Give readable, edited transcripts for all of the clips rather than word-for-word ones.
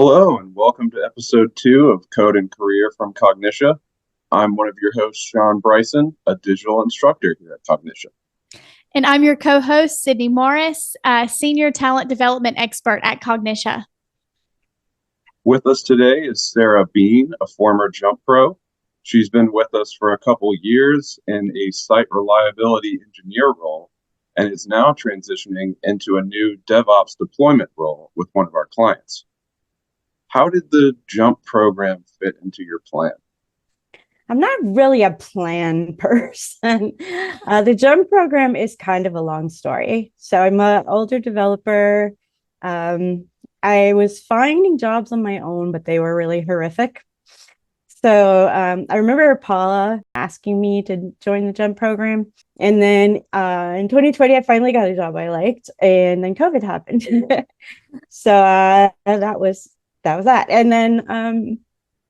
Hello, and welcome to episode 2 of Code and Career from Cognixia. I'm one of your hosts, Sean Bryson, a digital instructor here at Cognixia. And I'm your co-host, Sydney Morris, Senior Talent Development Expert at Cognixia. With us today is Sarah Bean, a former JUMPro. She's been with us for a couple years in a site reliability engineer role and is now transitioning into a new DevOps deployment role with one of our clients. How did the JUMP program fit into your plan? I'm not really a plan person. The JUMP program is kind of a long story. So I'm an older developer. I was finding jobs on my own, but they were really horrific. So I remember Paula asking me to join the JUMP program. And then in 2020, I finally got a job I liked. And then COVID happened. So that was that. And then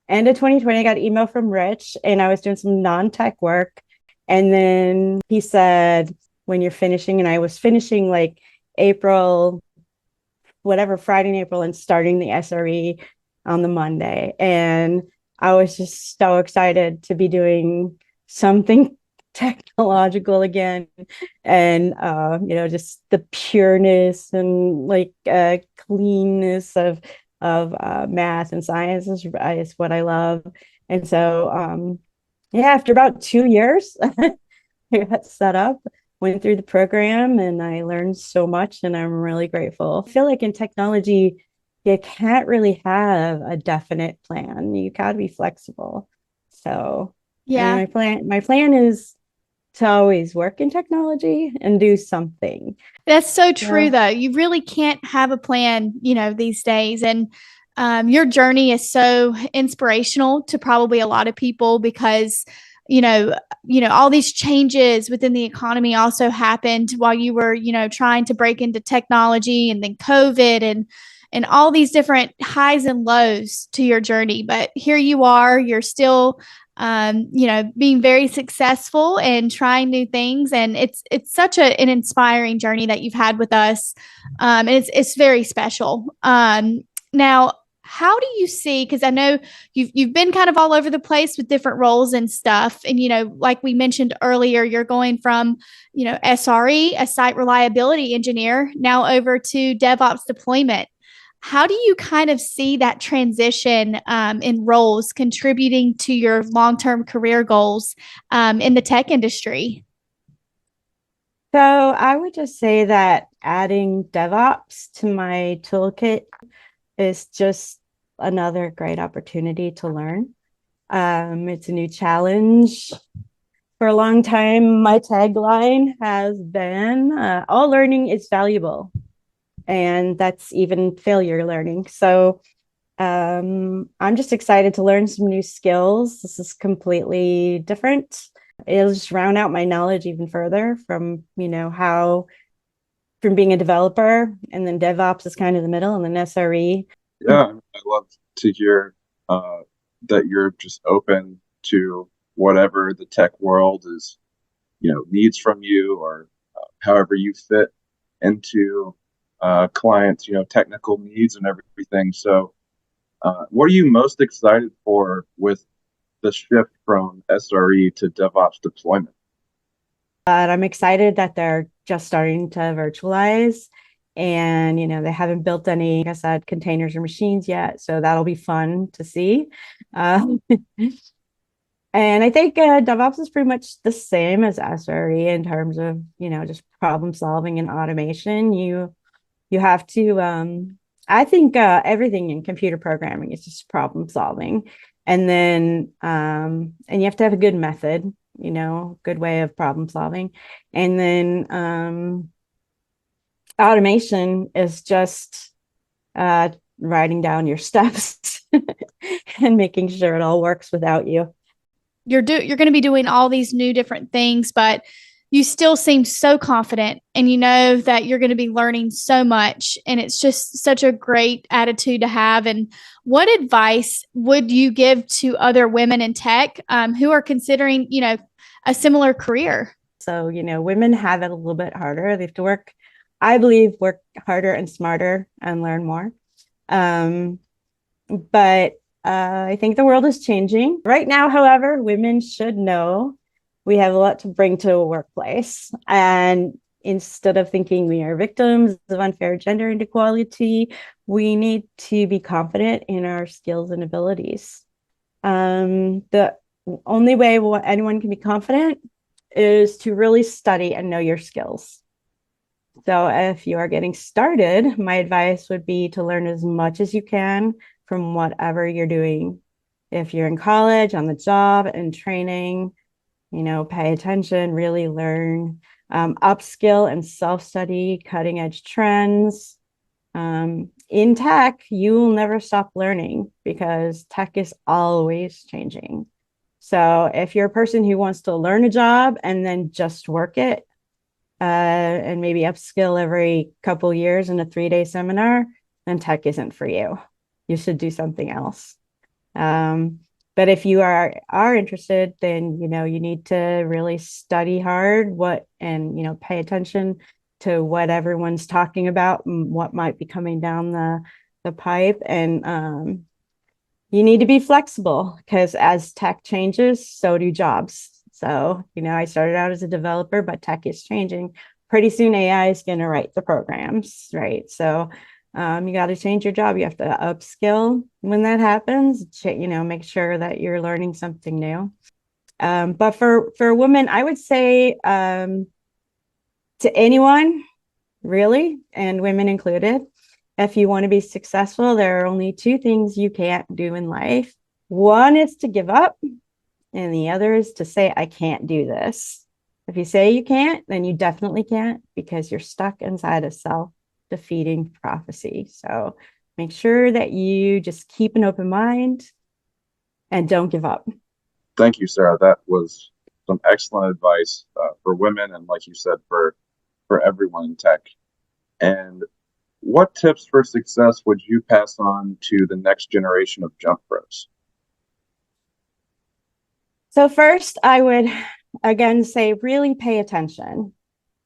end of 2020, I got an email from Rich and I was doing some non-tech work. And then he said, when you're finishing, and I was finishing like April, whatever, Friday in April, and starting the SRE on the Monday. And I was just so excited to be doing something technological again. And, just the pureness and like cleanness of math and science is what I love. And so, after about 2 years, I got set up, went through the program, and I learned so much, and I'm really grateful. I feel like in technology, you can't really have a definite plan. You got to be flexible. So, Yeah. my plan is to always work in technology and do something. That's so true, though. You really can't have a plan, these days. And your journey is so inspirational to probably a lot of people because, all these changes within the economy also happened while you were, trying to break into technology, and then COVID and all these different highs and lows to your journey. But here you are, you're still being very successful and trying new things. And it's such an inspiring journey that you've had with us. And it's very special. Now, how do you see, because I know you've been kind of all over the place with different roles and stuff. And, like we mentioned earlier, you're going from, SRE, a site reliability engineer, now over to DevOps deployment. How do you kind of see that transition in roles contributing to your long-term career goals in the tech industry? So I would just say that adding DevOps to my toolkit is just another great opportunity to learn. It's a new challenge. For a long time, my tagline has been, all learning is valuable. And that's even failure learning. So I'm just excited to learn some new skills. This is completely different. It'll just round out my knowledge even further from, from being a developer, and then DevOps is kind of the middle, and then SRE. Yeah, I love to hear that you're just open to whatever the tech world is, needs from you, or however you fit into clients, technical needs and everything. So what are you most excited for with the shift from SRE to DevOps deployment? But I'm excited that they're just starting to virtualize, and they haven't built any, like I said, containers or machines yet, so that'll be fun to see. And I think DevOps is pretty much the same as SRE in terms of just problem solving and automation. You have to I think everything in computer programming is just problem solving, and then and you have to have a good method, good way of problem solving. And then automation is just writing down your steps and making sure it all works without you. You're going to be doing all these new different things, but you still seem so confident, and you know that you're going to be learning so much, and it's just such a great attitude to have. And what advice would you give to other women in tech who are considering, a similar career? So, women have it a little bit harder. They have to I believe, work harder and smarter and learn more. But I think the world is changing. Right now, however, women should know we have a lot to bring to a workplace. And instead of thinking we are victims of unfair gender inequality, we need to be confident in our skills and abilities. The only way anyone can be confident is to really study and know your skills. So if you are getting started, my advice would be to learn as much as you can from whatever you're doing. If you're in college, on the job, and training, pay attention, really learn, upskill and self-study, cutting edge trends. In tech, you will never stop learning because tech is always changing. So if you're a person who wants to learn a job and then just work it, and maybe upskill every couple years in a 3-day seminar, then tech isn't for you. You should do something else. But if you are interested, then you need to really study hard and pay attention to what everyone's talking about and what might be coming down the pipe. And you need to be flexible because as tech changes, so do jobs. So, I started out as a developer, but tech is changing. Pretty soon AI is going to write the programs, right? So you got to change your job. You have to upskill when that happens, make sure that you're learning something new. But for women, I would say to anyone, really, and women included, if you want to be successful, there are only 2 things you can't do in life. One is to give up, and the other is to say, I can't do this. If you say you can't, then you definitely can't because you're stuck inside a self-defeating prophecy. So make sure that you just keep an open mind and don't give up. Thank you, Sarah. That was some excellent advice for women and, like you said, for everyone in tech. And what tips for success would you pass on to the next generation of JUMPros? So first, I would again say really pay attention.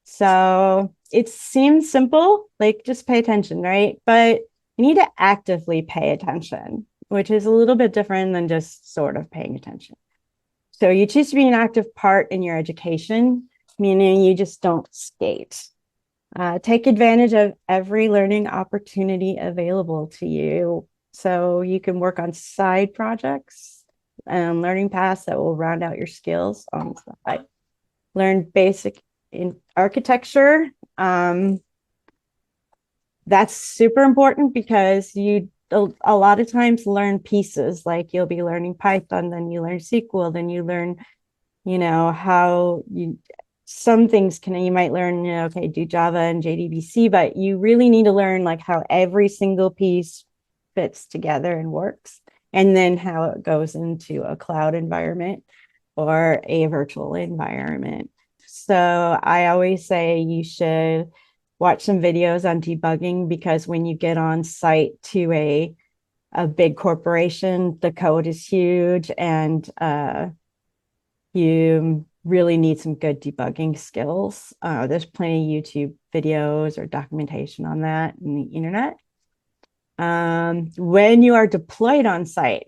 So it seems simple, like just pay attention, right? But you need to actively pay attention, which is a little bit different than just sort of paying attention. So you choose to be an active part in your education, meaning you just don't skate. Take advantage of every learning opportunity available to you. So you can work on side projects and learning paths that will round out your skills on the side. Learn basic in architecture. That's super important because you a lot of times learn pieces, like you'll be learning Python, then you learn SQL, then you learn, how some things you might learn, okay, do Java and JDBC, but you really need to learn like how every single piece fits together and works, and then how it goes into a cloud environment or a virtual environment. So I always say you should watch some videos on debugging because when you get on site to a big corporation, the code is huge and you really need some good debugging skills. There's plenty of YouTube videos or documentation on that in the internet. When you are deployed on site,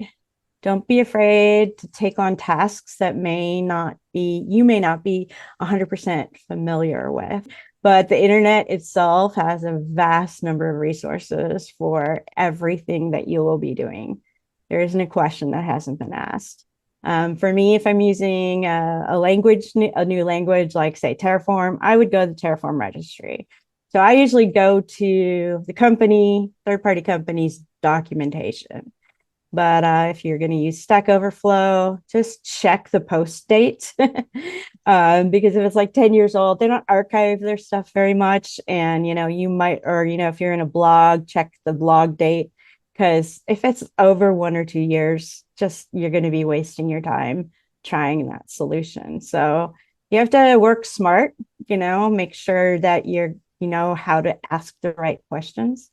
don't be afraid to take on tasks that you may not be 100% familiar with. But the internet itself has a vast number of resources for everything that you will be doing. There isn't a question that hasn't been asked. For me, if I'm using a new language, like say Terraform, I would go to the Terraform registry. So I usually go to the third-party company's documentation. But if you're going to use Stack Overflow, just check the post date because if it's like 10 years old, they don't archive their stuff very much. And, you might, or, if you're in a blog, check the blog date, because if it's over 1 or 2 years, you're going to be wasting your time trying that solution. So you have to work smart, make sure that you know how to ask the right questions.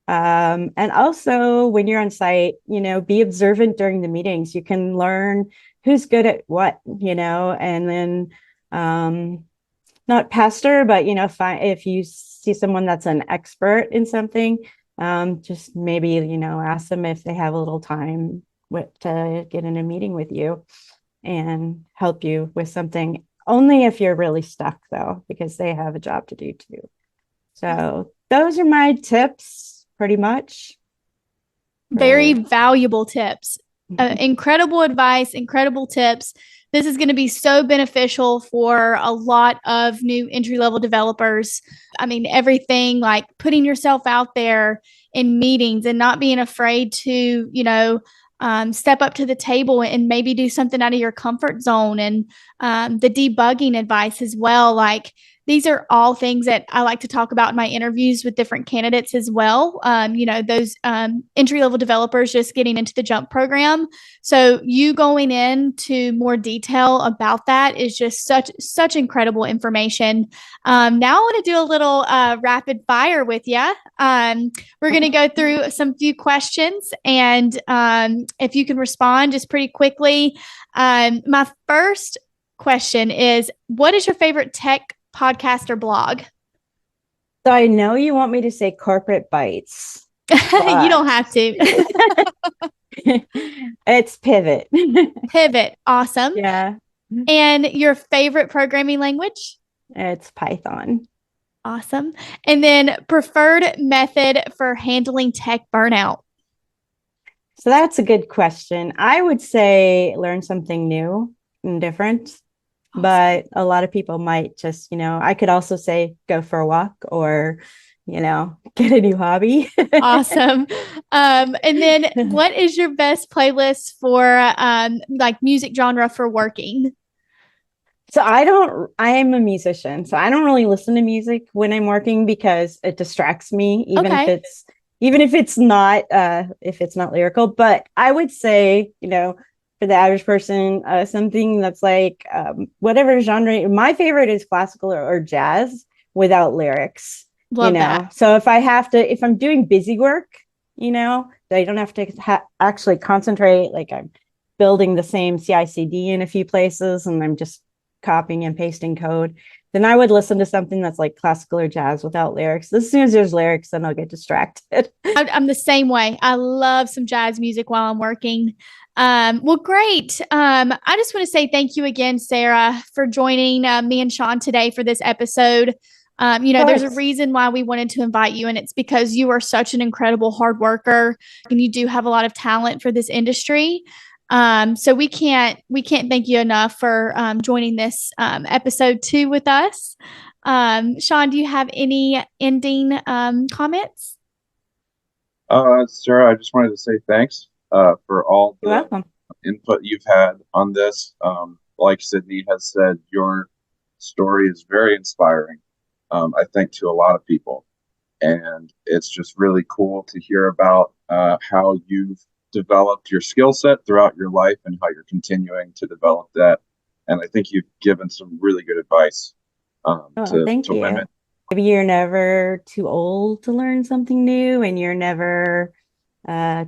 And also when you're on site, be observant during the meetings. You can learn who's good at what, and then not pester, but if you see someone that's an expert in something, just maybe, ask them if they have a little time to get in a meeting with you and help you with something. Only if you're really stuck, though, because they have a job to do too. So those are my tips, pretty much. Very valuable tips. Incredible advice, incredible tips. This is going to be so beneficial for a lot of new entry-level developers. I mean, everything like putting yourself out there in meetings and not being afraid to, step up to the table and maybe do something out of your comfort zone, and the debugging advice as well. Like, these are all things that I like to talk about in my interviews with different candidates as well. Those entry-level developers just getting into the JUMP program. So you going into more detail about that is just such incredible information. Now I want to do a little rapid fire with you. We're going to go through some few questions, and if you can respond just pretty quickly. My first question is, what is your favorite tech podcast or blog? So I know you want me to say Corporate Bites. You don't have to. It's Pivot. Pivot. Awesome. Yeah. And your favorite programming language? It's Python. Awesome. And then preferred method for handling tech burnout? So that's a good question. I would say learn something new and different. But a lot of people might just, I could also say go for a walk or, get a new hobby. Awesome. And then what is your best playlist for like music genre for working? So I am a musician, so I don't really listen to music when I'm working because it distracts me, even if it's not lyrical. But I would say, for the average person, something that's like whatever genre. My favorite is classical or jazz without lyrics. Love that. So if I'm doing busy work, that I don't have to actually concentrate, like I'm building the same CI/CD in a few places and I'm just copying and pasting code, then I would listen to something that's like classical or jazz without lyrics. As soon as there's lyrics, then I'll get distracted. I'm the same way. I love some jazz music while I'm working. Well, great. I just want to say thank you again, Sarah, for joining me and Sean today for this episode. There's a reason why we wanted to invite you, and it's because you are such an incredible hard worker and you do have a lot of talent for this industry. So we can't thank you enough for joining this episode 2 with us. Sean, do you have any ending comments? Sarah, I just wanted to say thanks for all You're welcome. Input you've had on this. Like Sydney has said, your story is very inspiring, I think, to a lot of people. And it's just really cool to hear about how you've developed your skill set throughout your life and how you're continuing to develop that. And I think you've given some really good advice to women. Maybe you're never too old to learn something new, and you're never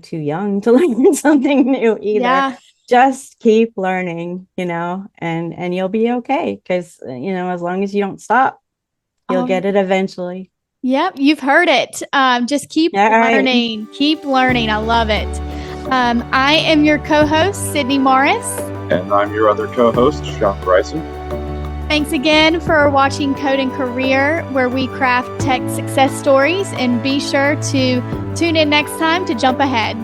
too young to learn something new either. Yeah. Just keep learning, and you'll be okay. Because, as long as you don't stop, you'll get it eventually. Yep, you've heard it. Just keep learning. Right. Keep learning. I love it. I am your co-host, Sydney Morris. And I'm your other co-host, Sean Bryson. Thanks again for watching Code and Career, where we craft tech success stories. And be sure to tune in next time to jump ahead.